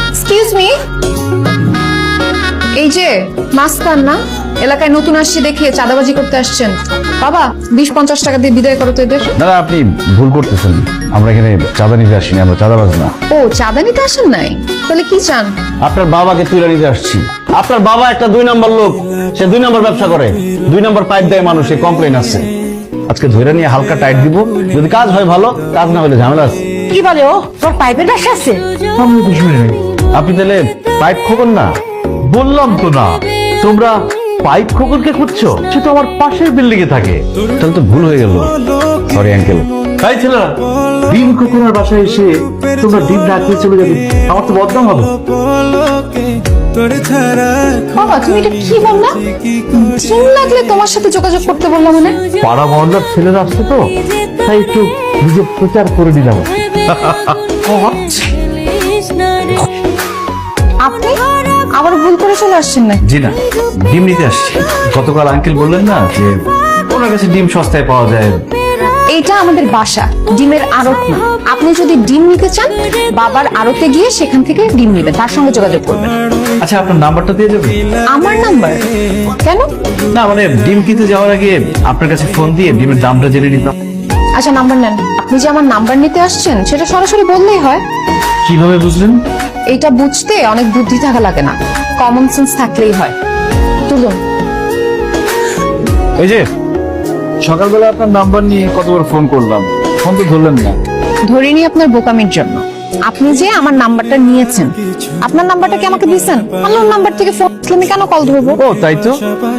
Excuse me, এই যে মাস্তান না, এলাকায় নতুন আসছে দেখে চাঁদাবাজি করতে আসছেন। বাবা 20-50 টাকা দিয়ে বিদায় করো তো এদের। দাদা আপনি ভুল করতেছেন, আমরা এখানে চাঁদা নিতে আসিনি, আমরা চাঁদাবাজ না। ও, চাঁদা নিতে আসেন নাই? তাহলে কি চান? আপনার বাবাকে তুলে নিতে আসছি। আপনার বাবা একটা 2 নম্বর লোক, সে 2 নম্বর ব্যবসা করে, 2 নম্বর পাইপ দেয় মানুষে, কমপ্লেন আছে। আজকে ধরে নিয়ে হালকা টাইট দিব, যদি কাজ হয় ভালো, কাজ না হলে ঝামেলা আছে। কি বলে ও, তোর পাইপের ব্যবসা আছে? আপনি তাহলে পাইপ খোকন না? বললাম তো না, তোমরা পাইপ খোকনকে খুঁজছো, সে তো আমার পাশের বিল্ডিং এ থাকে। তাহলে তো ভুল হয়ে গেল, সরি আঙ্কেল। তাই ছেলেরা, ডিম খোকনের বাসায় এসে তোমরা ডিম না খেয়ে চলে যাবে, আমার তো বদনাম হবে। বাবা তুমি এটা কি বললা? ডিম লাগলে তোমার সাথে যোগাযোগ করতে বললাম মানে? পাড়া মহল্লার ছেলেরা আসছে তো, তাই একটু নিজে প্রচার করে দিলাম। আপনি আবার ভুল করে চলে আসছেন না? জি না, ডিম নিতে আসছি। গতকাল আঙ্কেল বললেন না যে ওনার কাছে ডিম সস্তায় পাওয়া যায়। এইটা আমাদের বাসা, ডিমের আড়ত না। আপনি যদি ডিম নিতে চান, বাবার আড়তে গিয়ে সেখান থেকে ডিম নেবেন, তার সঙ্গে যোগাযোগ করবেন। আচ্ছা, আপনার নাম্বারটা দিয়ে যাবেন? আমার নাম্বার? কেন? না মানে ডিম কিনতে যাওয়ার আগে আপনার কাছে ফোন দিয়ে ডিমের দামটা জেনে নিতাম। আচ্ছা নাম্বার নেন। আপনি যে আমার নাম্বার নিতে আসছেন সেটা সরাসরি বললেই হয়। কিভাবে বুঝলেন? এটা বুঝতে অনেক বুদ্ধি থাকা লাগে না, কমন সেন্স থাকলেই হয়। তুলুন। এই যে সকালবেলা আপনার নাম্বার নিয়ে কতবার ফোন করলাম, ফোন তো ধরলেন না। ধরিনি আপনার বোকামির জন্য। আপনি যে আমার নাম্বারটা নিয়েছেন, আপনার নাম্বারটা কি আমাকে দিয়েছেন? আমার নাম্বার থেকে ফোন আমি কেন কল ধরবো? ও তাই তো,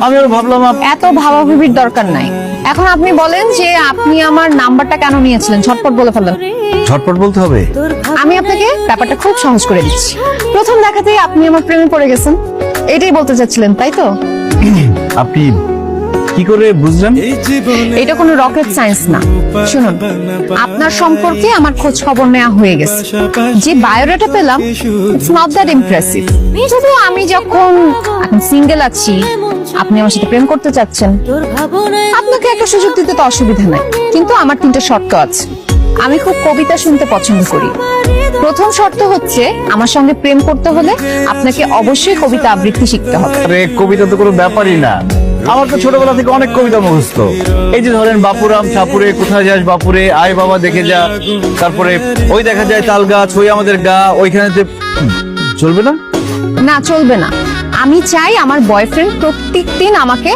আমি আর ভাবলাম এত ভাবাভাবির দরকার নাই। এখন আপনি বলেন যে আপনি আমার নাম্বারটা কেন নিয়েছিলেন, ঝটপট বলে ফেলেন। ঝটপট বলতে হবে? আমি আপনাকে ব্যাপারটা খুব সহজ করে দিচ্ছি। প্রথম দেখাতেই আপনি আমার প্রেমে পড়ে গেছেন, এটাই বলতে চাচ্ছিলেন তাই তো? আপনি কি করে বুঝলেন? এটা কোনো রকেট সায়েন্স না। শুনুন, আপনার সম্পর্কে আমার খোঁজ খবর নেওয়া হয়ে গেছে। যে বায়োডাটা পেলাম, ইটস নট দ্যাট ইমপ্রেসিভ। শুধু আমি যখন এখন সিঙ্গেল আছি, আপনি আমার সাথে প্রেম করতে চাচ্ছেন, আপনাকে একটা সুযোগ দিতে তো অসুবিধা নাই, কিন্তু আমার 3টা শর্ত আছে। আমি খুব কবিতা শুনতে পছন্দ করি। প্রথম শর্ত হচ্ছে, আমার সঙ্গে প্রেম করতে হলে আপনাকে অবশ্যই কবিতা আবৃত্তি শিখতে হবে। আরে কবিতা তো কোনো ব্যাপারই না, আমার তো ছোটবেলা থেকে অনেক কবিতা মুখস্থ। এই যে ধরেন বাপুরাম সাপুরে, কোথায় যাস বাপুরে, আয় বাবা দেখে যা, তারপরে ওই দেখা যায় তাল গাছ, ওই আমাদের গা, ওইখানে চলবে না? না, চলবে না। আমি চাই আমার বয়ফ্রেন্ড প্রত্যেকদিন আমাকে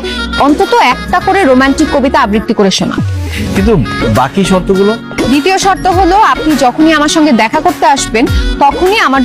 অন্তত একটা করে রোমান্টিক কবিতা আবৃত্তি করে শোনা। কিন্তু বাকি শর্তগুলো? দ্বিতীয় শর্ত হলো, আপনি যখনই আমার সঙ্গে দেখা করতে আসবেন, তখনই আমার